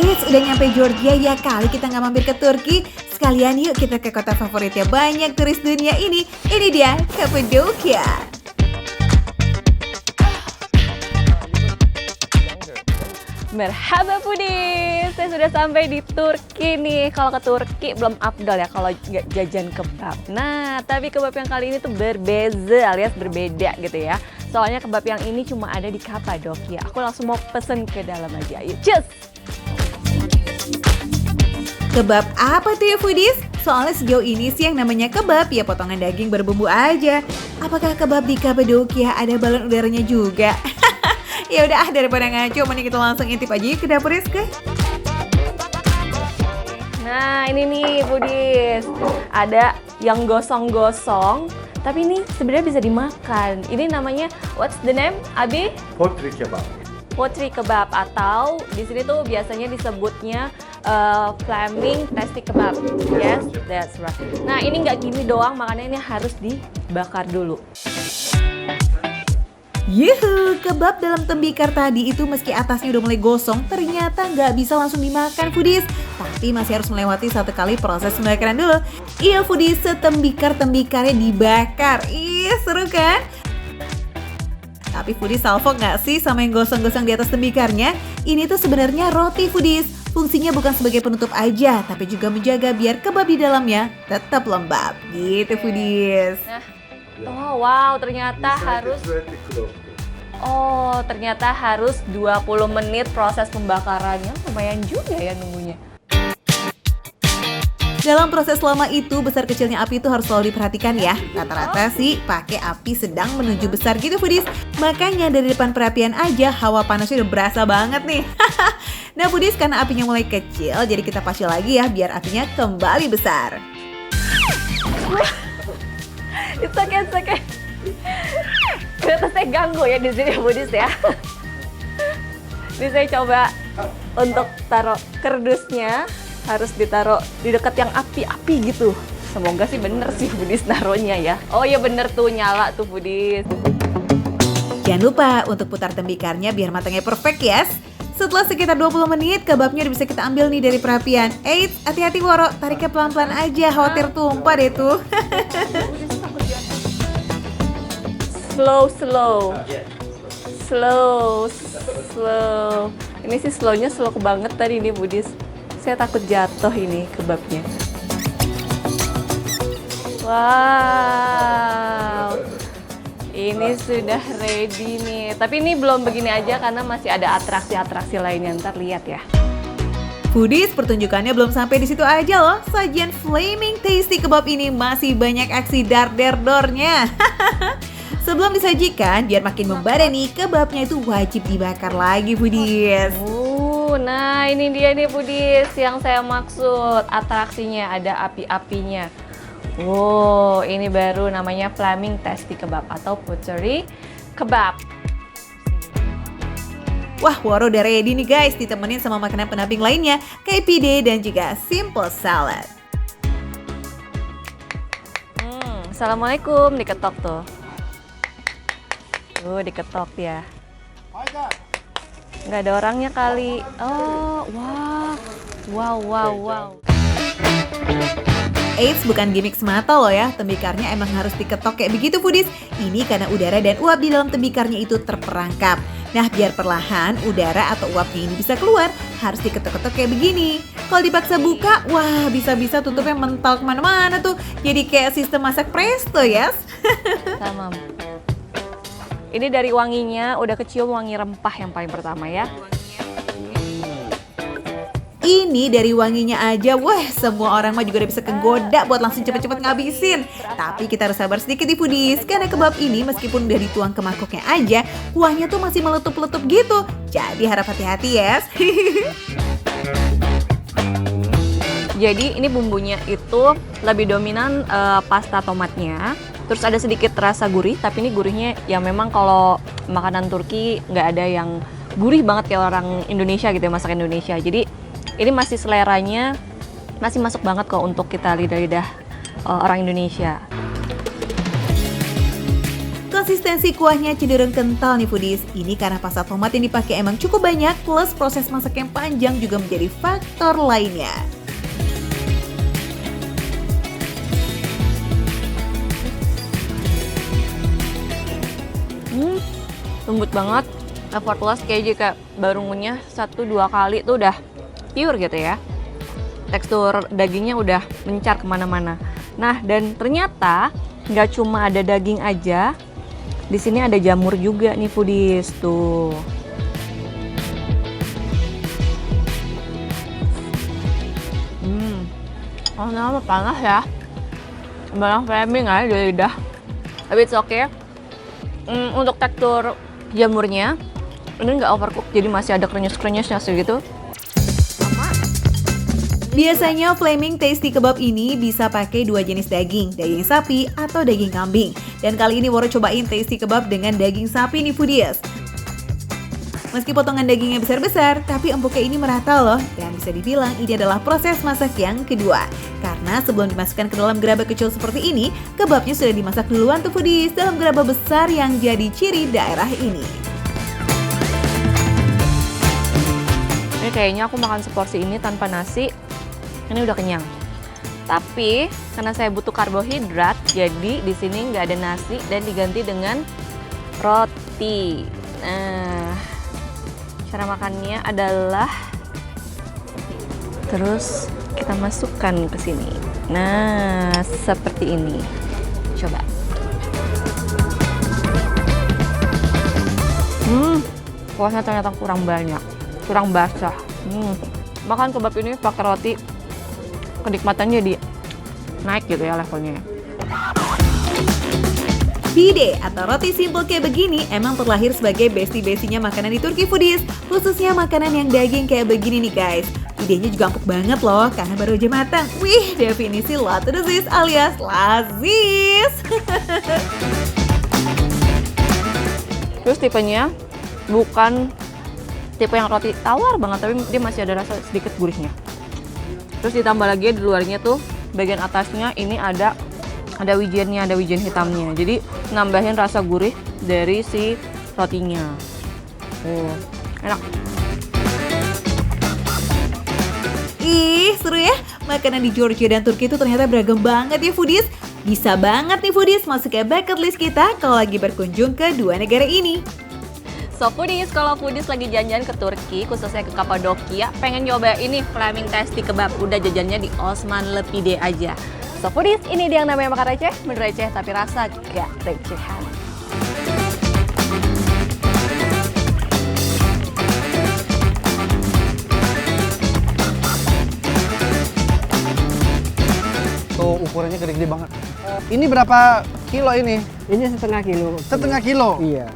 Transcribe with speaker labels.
Speaker 1: Eits, udah nyampe Georgia ya kali kita nggak mampir ke Turki. Sekalian yuk kita ke kota favoritnya banyak turis dunia ini. Ini dia, Kapadokia.
Speaker 2: Merhaba foodies, saya sudah sampai di Turki nih. Kalau ke Turki belum afdol ya kalau nggak jajan kebab. Nah, tapi kebab yang kali ini tuh berbeza alias berbeda gitu ya. Soalnya kebab yang ini cuma ada di Kapadokia. Aku langsung mau pesen ke dalam aja. Yuk, cus!
Speaker 1: Kebab apa tuh ya foodies? Soalnya sejauh ini sih yang namanya kebab ya potongan daging berbumbu aja. Apakah kebab di Kapadokia ada balon udaranya juga? Ya udah daripada ngaco, mending kita langsung intip aja yuk ke dapur Rizky.
Speaker 2: Nah, ini nih foodies. Ada yang gosong-gosong, tapi ini sebenarnya bisa dimakan. Ini namanya what's the name, Abi?
Speaker 3: Potri kebab.
Speaker 2: Potri kebab atau di sini tuh biasanya disebutnya flaming tasty kebab. Yes, that's right. Nah, ini nggak gini doang, makanya ini harus dibakar dulu.
Speaker 1: Yuhu, kebab dalam tembikar tadi itu meski atasnya udah mulai gosong, ternyata nggak bisa langsung dimakan foodies. Tapi masih harus melewati satu kali proses pembakaran dulu. Iya foodies, setembikar-tembikarnya dibakar. Ih, seru kan? Tapi foodies salvo nggak sih sama yang gosong-gosong di atas tembikarnya? Ini tuh sebenarnya roti foodies. Fungsinya bukan sebagai penutup aja, tapi juga menjaga biar kebab di dalamnya tetap lembab. Gitu foodies.
Speaker 2: Nah. Oh wow, ternyata harus 20 menit proses pembakarannya. Lumayan juga ya nunggunya.
Speaker 1: Dalam proses lama itu, besar kecilnya api itu harus selalu diperhatikan ya. Rata-rata sih pakai api sedang menuju besar gitu foodies. Makanya dari depan perapian aja hawa panasnya udah berasa banget nih. Nah foodies, karena apinya mulai kecil, jadi kita pasang lagi ya biar apinya kembali besar.
Speaker 2: It's okay. Ternyata saya ganggu ya di sini foodies ya. Ini saya coba untuk taruh kerdusnya harus ditaruh di dekat yang api-api gitu. Semoga sih bener sih foodies naruhnya ya. Oh iya bener tuh, nyala tuh foodies.
Speaker 1: Jangan lupa untuk putar tembikarnya biar matangnya perfect ya. Setelah sekitar 20 menit, kebabnya udah bisa kita ambil nih dari perapian. Eits, hati-hati Woro, tariknya pelan-pelan aja, khawatir tumpah deh tuh.
Speaker 2: Slow. Ini sih slownya slow banget tadi nih foodies. Saya takut jatuh ini kebabnya. Wow. Ini sudah ready nih. Tapi ini belum begini aja karena masih ada atraksi-atraksi lainnya. Ntar lihat ya.
Speaker 1: Foodies, pertunjukannya belum sampai di situ aja loh. Sajian flaming tasty kebab ini masih banyak aksi dar-der-dornya. Sebelum disajikan, biar makin membara nih, kebabnya itu wajib dibakar lagi foodies.
Speaker 2: Nah ini dia nih foodies yang saya maksud. Atraksinya ada api-apinya. Wow, ini baru namanya flaming tasty kebab atau potri kebab.
Speaker 1: Wah, Woro udah ready nih guys, ditemenin sama makanan pendamping lainnya, kayak pide dan juga simple salad.
Speaker 2: Assalamualaikum, diketok tuh. Diketok ya. Nggak ada orangnya kali. Oh, wow.
Speaker 1: Eits, bukan gimmick semata loh ya, tembikarnya emang harus diketok kayak begitu foodies. Ini karena udara dan uap di dalam tembikarnya itu terperangkap. Nah, biar perlahan udara atau uapnya ini bisa keluar, harus diketok-ketok kayak begini. Kalau dipaksa buka, wah bisa-bisa tutupnya mental kemana-mana tuh. Jadi kayak sistem masak presto ya.
Speaker 2: Sama. Ini dari wanginya, udah kecium wangi rempah yang paling pertama ya.
Speaker 1: Ini dari wanginya aja, wah semua orang mah juga udah bisa kegoda buat langsung cepet-cepet ngabisin. Tapi kita harus sabar sedikit nih foodies, karena kebab ini meskipun udah dituang ke mangkoknya aja, kuahnya tuh masih meletup-letup gitu. Jadi harap hati-hati ya.
Speaker 2: Jadi ini bumbunya itu lebih dominan pasta tomatnya. Terus ada sedikit rasa gurih, tapi ini gurihnya ya memang kalau makanan Turki nggak ada yang gurih banget kayak orang Indonesia gitu ya, masak Indonesia. Jadi ini masih seleranya, masih masuk banget kok untuk kita lidah-lidah orang Indonesia.
Speaker 1: Konsistensi kuahnya cenderung kental nih foodies. Ini karena pasta tomat yang dipakai emang cukup banyak, plus proses masak yang panjang juga menjadi faktor lainnya.
Speaker 2: Lembut banget, effortless kayak jika baru ngunyah 1-2 kali tuh udah pure gitu ya. Tekstur dagingnya udah mencar kemana-mana. Nah, dan ternyata nggak cuma ada daging aja, di sini ada jamur juga nih foodies tuh. Oh, nama panas ya, banyak flaming aja di lidah. Tapi it's okay. Untuk tekstur jamurnya ini nggak overcook, jadi masih ada krenyes-krenyesnya segitu.
Speaker 1: Biasanya flaming tasty kebab ini bisa pakai 2 jenis daging sapi atau daging kambing. Dan kali ini Woro cobain tasty kebab dengan daging sapi nih foodies. Meski potongan dagingnya besar-besar, tapi empuknya ini merata loh. Dan bisa dibilang ini adalah proses masak yang kedua. Karena sebelum dimasukkan ke dalam gerabah kecil seperti ini, kebabnya sudah dimasak duluan tuh foodies dalam gerabah besar yang jadi ciri daerah ini.
Speaker 2: Ini kayaknya aku makan seporsi ini tanpa nasi, ini udah kenyang. Tapi karena saya butuh karbohidrat, jadi di sini nggak ada nasi dan diganti dengan roti. Nah, cara makannya adalah terus kita masukkan ke sini. Nah, seperti ini. Coba. Kuahnya ternyata kurang banyak, kurang basah. Makan kebab ini pakai roti, kenikmatannya jadi naik gitu ya levelnya.
Speaker 1: Pide atau roti simple kayak begini emang terlahir sebagai besti-bestinya makanan di Turki foodies, khususnya makanan yang daging kayak begini nih guys. Pidenya juga empuk banget loh karena baru aja matang. Wih, definisi lattersis alias lazis.
Speaker 2: Terus tipenya bukan tipe yang roti tawar banget, tapi dia masih ada rasa sedikit gurihnya. Terus ditambah lagi di luarnya tuh bagian atasnya ini ada wijennya, ada wijen hitamnya. Jadi nambahin rasa gurih dari si rotinya. Enak.
Speaker 1: Ih, seru ya. Makanan di Georgia dan Turki itu ternyata beragam banget ya foodies. Bisa banget nih foodies masuk ke bucket list kita kalau lagi berkunjung ke 2 negara ini.
Speaker 2: So foodies, kalau foodies lagi jalan-jalan ke Turki, khususnya ke Kapadokia, pengen nyoba ini flaming tasty kebab, udah jajannya di Osmanlı Pide aja. So foodies, ini dia yang namanya makan receh, bener receh tapi rasa gak recehan.
Speaker 3: Tuh ukurannya gede-gede banget. Ini berapa kilo ini?
Speaker 4: Ini setengah kilo.
Speaker 3: Setengah kilo?
Speaker 4: Iya.